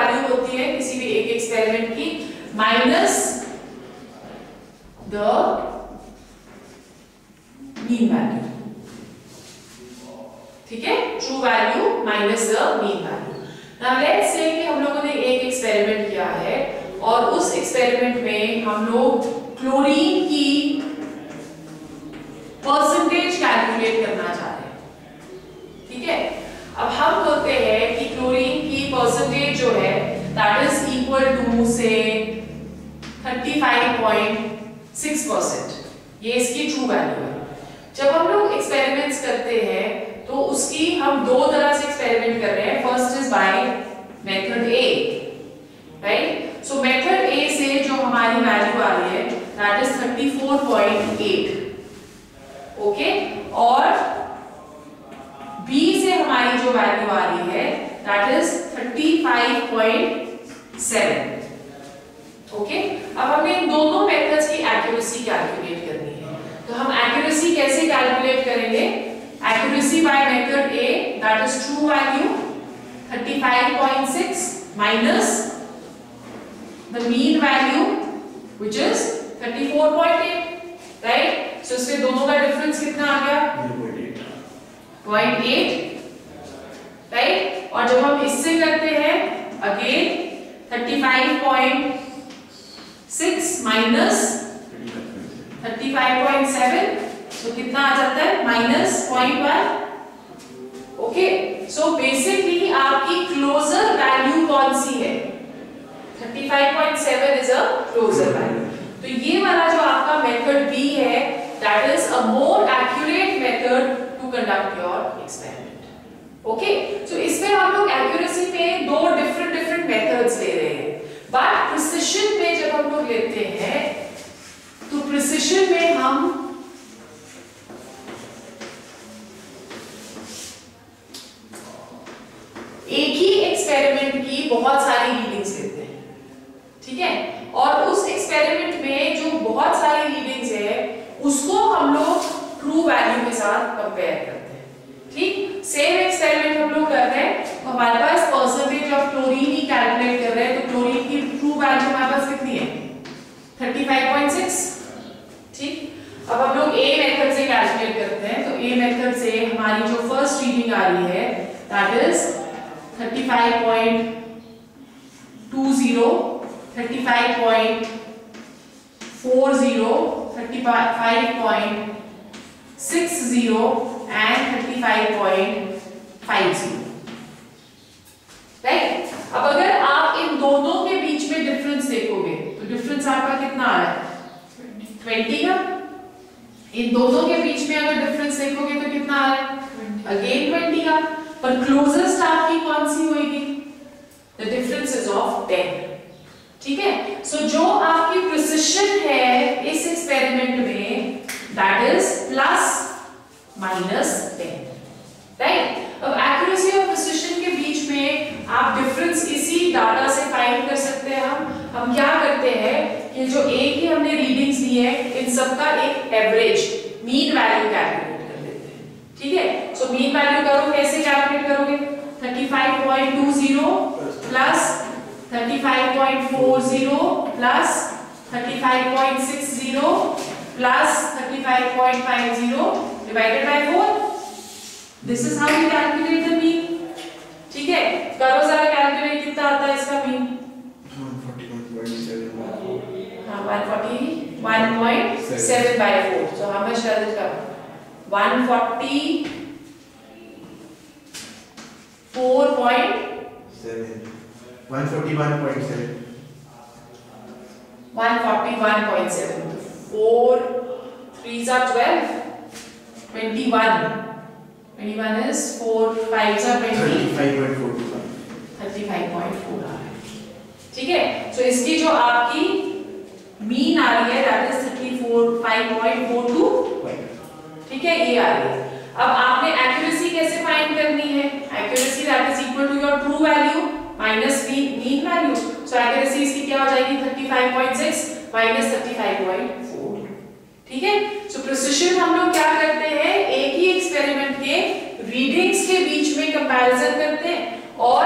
Value होती है किसी भी एक एक्सपेरिमेंट की माइनस द मीन वैल्यू, ठीक है, true value minus the mean value. Now let's say कि हम लोगों ने एक एक्सपेरिमेंट किया है और उस एक्सपेरिमेंट में हम लोग क्लोरीन की परसेंटेज कैलकुलेट करना चाहते हैं, ठीक है। अब हम बोलते हैं कि क्लोरीन की परसेंटेज जो है दैट इज इक्वल टू से 35.6%, ये इसकी ट्रू वैल्यू है। जब हम लोग एक्सपेरिमेंट्स करते हैं तो उसकी हम दो तरह से एक्सपेरिमेंट कर रहे हैं। First is by method A, right. So method A से जो हमारी वैल्यू आ रही है दैट इज 34.8, ओके, और बी से हमारी जो वैल्यू आ रही है दैट इज 35.7, ओके। अब हमें इन दोनों मेथड्स की एक्यूरेसी कैलकुलेट करनी है, तो हम एक्यूरेसी कैसे कैलकुलेट करेंगे? Accuracy by method A, that is true value 35.6 minus the mean value which is 34.8, right? So इससे दोनों का डिफरेंस कितना आ गया? 0.8, right? और जब हम इससे करते हैं again 35.6 minus 35.7, तो कितना आ जाता है? -0.1, ओके। सो बेसिकली आपकी क्लोजर वैल्यू कौन सी है? 35.7 इज अ क्लोजर वैल्यू। तो ये वाला जो आपका मेथड बी है that is a more accurate method to conduct your experiment, okay. So इसमें हम लोग एक्यूरेसी में दो डिफरेंट मेथड्स ले रहे हैं, बट प्रिसिशन में जब हम लोग लेते हैं तो प्रिसिशन में हम एक ही एक्सपेरिमेंट की बहुत सारी रीडिंग्स लेते हैं, ठीक है, और उस एक्सपेरिमेंट में जो बहुत सारी रीडिंग्स है उसको हम लोग ट्रू वैल्यू के साथ कंपेयर करते हैं, ठीक। सेम एक्सपेरिमेंट हम लोग कर रहे हैं तो हमारे पास परसेंटेज ऑफ क्लोरीन ही कैलकुलेट कर रहे हैं, तो क्लोरीन की ट्रू वैल्यू हमारे पास कितनी है? 35.6, ठीक। अब हम लोग ए मेथड से कैलकुलेट करते हैं, तो ए मेथड से हमारी जो फर्स्ट रीडिंग आ रही है दैट इज 35.20, 35.40, 35.60 and 35.50, राइट। अब अगर आप इन दोनों के बीच में डिफरेंस देखोगे तो डिफरेंस आपका कितना आ रहा है? 20 का। इन दोनों के बीच में अगर डिफरेंस देखोगे तो कितना आ रहा है? अगेन 20 का। पर क्लोजेस्ट आपकी कौन सी होगी? द डिफरेंस इज ऑफ 10, ठीक है। सो जो आपकी प्रिसिशन है इस एक्सपेरिमेंट में दैट इज ±10, राइट। अब एक्यूरेसी और प्रिसिशन के बीच में आप डिफरेंस इसी डाटा से फाइंड कर सकते हैं। हम क्या करते हैं कि जो एक ही हमने रीडिंग्स दी है इन सबका एक एवरेज मीन वैल्यू कैलकुलेट कर लेते हैं, ठीक है। सो मीन वैल्यू करो, कैसे कैलकुलेट करोगे? 35.20 plus 35.40 plus 35.60 plus 35.50 divided by 4। This is how we calculate the mean, ठीक है। करो जरा कैलकुलेट, कितना आता है इसका mean? 141.7/4। So how much does it come? 144.7. 141.7. 141.7. 4 3s are 12. 21. 21 is 4 5s are 20. 35.4. 35.4 आ रहा है, ठीक है। सो इसकी जो आपकी मीन आ रही है दैट इज 35.42, ठीक है, ये आ रही है। अब आपने एक्यूरेसी कैसे फाइंड करनी है? Accuracy that is equal to your true value minus mean value. So accuracy इसकी क्या हो जाएगी? 35.6 माइनस 35.4, ठीक है। सो प्रिसिशन हम लोग क्या करते हैं? एक ही एक्सपेरिमेंट के रीडिंग्स के बीच में कंपैरिजन करते हैं और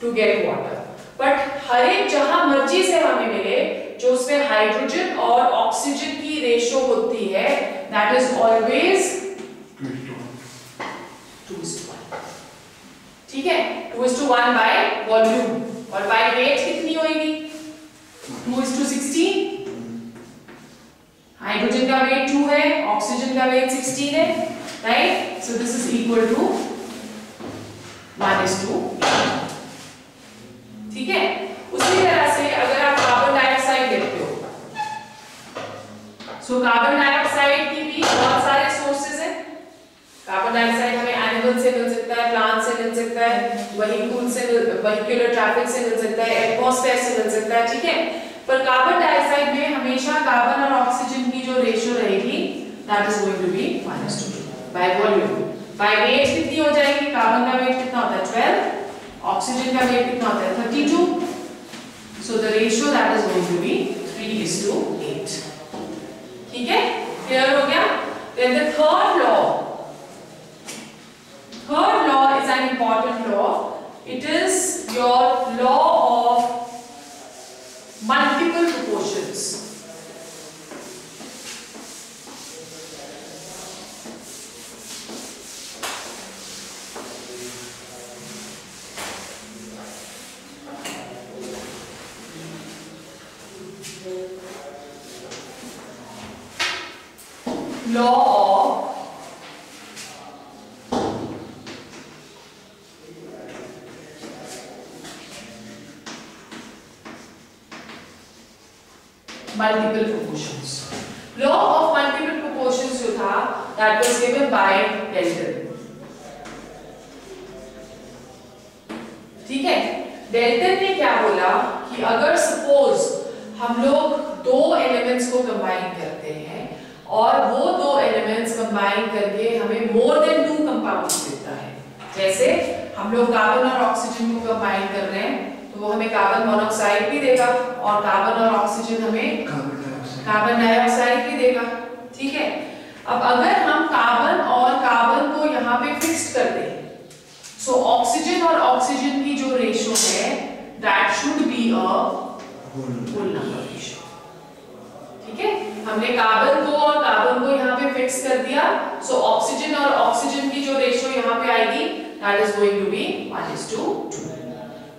टू गेट वाटर। बट हर एक जहां मर्जी से हमें मिले जो उसमें हाइड्रोजन और ऑक्सीजन की रेशो होती है, दैट इज ऑलवेज 2:1। ठीक है, 2:1 बाय वॉल्यूम। और बाय वेट कितनी होगी? 2:16। हाइड्रोजन का वेट 2 है, ऑक्सीजन का वेट 16 है, right? So this is equal to 1:8। ठीक है, उसी तरह से अगर आप कार्बन डाइऑक्साइड देखते हो, सो कार्बन डाइऑक्साइड की भी बहुत सारे सोर्सेज हैं। कार्बन डाइऑक्साइड हमें एनिमल से मिल सकता है, प्लांट से मिल सकता है, वेहिकुलर ट्रैफिक से मिल सकता है, एटमॉस्फेयर से मिल सकता है। ठीक है, पर कार्बन डाइऑक्साइड में हमेशा कार्बन और ऑक्सीजन की जो रेशियो रहेगी, that is going to be 1:2 by volume. By weight कितनी हो जाएगी? कार्बन का वेट कितना होता है? 12, ऑक्सीजन का वेट कितना होता है? 32। So the ratio that is going to be 3:8। ठीक है, क्लियर हो गया? Then the third law is an important law. It is your law of multiple proportions. Law of multiple proportions. Law of multiple proportions जो था, that was given by Dalton. ठीक है, Dalton ने क्या बोला कि अगर सपोज हम लोग दो एलिमेंट्स को कंबाइन करते हैं और वो दो एलिमेंट्स कंबाइन करके हमें मोर देन 2 कंपाउंड्स देता है, जैसे हम लोग कार्बन और ऑक्सीजन को कंबाइन कर रहे हैं तो वो हमें कार्बन मोनोऑक्साइड भी देगा और कार्बन और ऑक्सीजन हमें कार्बन डाइऑक्साइड भी देगा। ठीक है, अब अगर हम कार्बन और कार्बन को यहाँ पे फिक्स्ड कर दें, सो ऑक्सीजन और ऑक्सीजन की जो रेशियो है, that should be a whole number ratio. ठीक है, हमने कार्बन को और कार्बन को यहाँ पे फिक्स कर दिया, सो ऑक्सीजन और ऑक्सीजन की जो रेशियो यहाँ पे आएगी, that is going to be 1:2,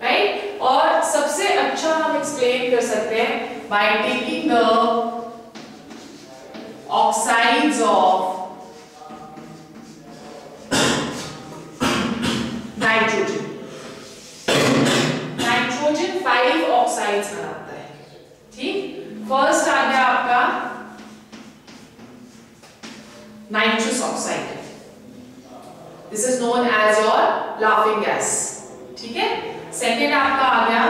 right? और सबसे अच्छा हम एक्सप्लेन कर सकते हैं by taking the oxides of nitrogen. Nitrogen 5 oxides बनाता है। ठीक, फर्स्ट आ गया आपका nitrous oxide, this is known as your laughing gas. ठीक है, सेकेंड आपका आ गया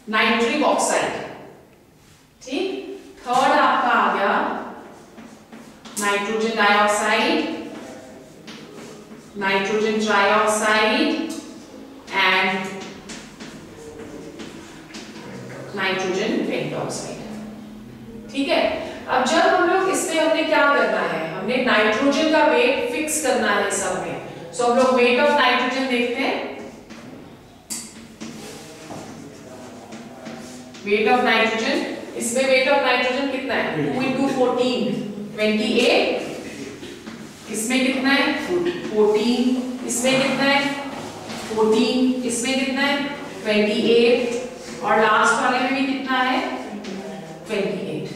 नाइट्रिक ऑक्साइड। ठीक, थर्ड आपका आ गया nitrogen dioxide, nitrogen trioxide and nitrogen pentoxide. ठीक है, अब जब हम लोग इसमें हमने क्या करना है, हमने नाइट्रोजन का वेट फिक्स करना है सब में। सो हम लोग वेट ऑफ नाइट्रोजन देखते हैं। वेट ऑफ नाइट्रोजन, इसमें वेट ऑफ नाइट्रोजन कितना है? 2 into 14 28। इसमें कितना है? 14। इसमें कितना है? 14। इसमें कितना है? 28। और लास्ट वाले में भी कितना है? 28।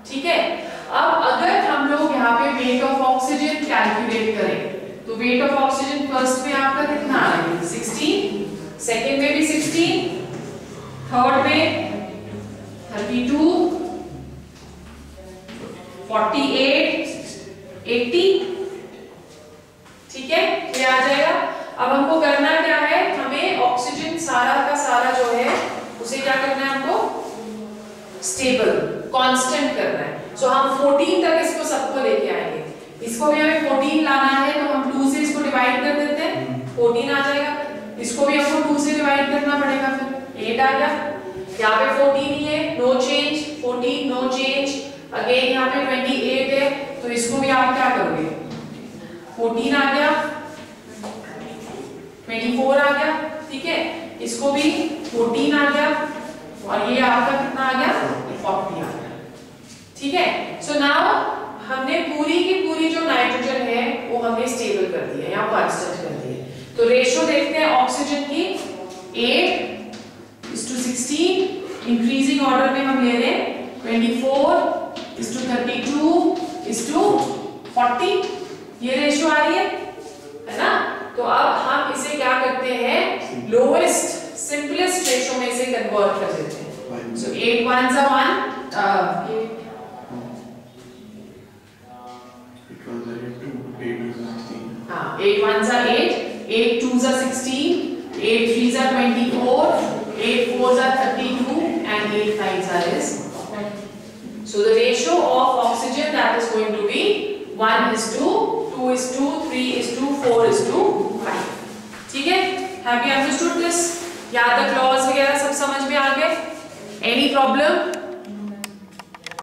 ठीक है, अब अगर हम लोग यहाँ पे वेट ऑफ ऑक्सीजन कैलकुलेट करें तो वेट ऑफ ऑक्सीजन फर्स्ट में आपका कितना आएगा? 16, सेकेंड में भी 16, थर्ड में 32, 48, 80। ठीक है, ये आ जाएगा। अब हमको करना क्या है, हमें ऑक्सीजन सारा का सारा जो है उसे क्या करना है, हमको स्टेबल कांस्टेंट करना है। सो हम 14 तक इसको सबको लेके आएंगे। इसको भी हमें 14 लाना है तो हम 2 से इसको डिवाइड कर देते हैं, 14 आ जाएगा। इसको भी हमको 2 से डिवाइड करना पड़ेगा, फिर 8 आ गया। यहाँ पे 14 ही है, no change, 14 no change. Again यहाँ पे 28 है तो इसको भी आप क्या करोगे, 14 आ गया, 24 आ गया, ठीक है, इसको भी 14 आ गया, और ये आपका कितना आ गया 40 आ गया, ठीक है। सो नाउ हमने पूरी की पूरी जो नाइट्रोजन है वो हमने स्टेबल कर दी है या कांस्टेंट कर दी है। तो रेशियो देखते हैं ऑक्सीजन की 8:16, इंक्रीजिंग ऑर्डर में हम ले रहे हैं 24:32:40, ये रेशियो आ रही है ना। तो अब हम इसे क्या करते हैं, लोएस्ट सिंपलेस्ट रेशियो में इसे कन्वर्ट कर देते हैं। सो 8 1 1 8 1s are 8, 8 2s are 16, 8 3s are 24, 8 4s are 32, and 8 5s are 20. So the ratio of oxygen that is going to be 1:2, 2:3, 4:5. ठीक है? Have you understood this? यहाँ तक लॉज वगैरह सब समझ में आ गए? Any problem?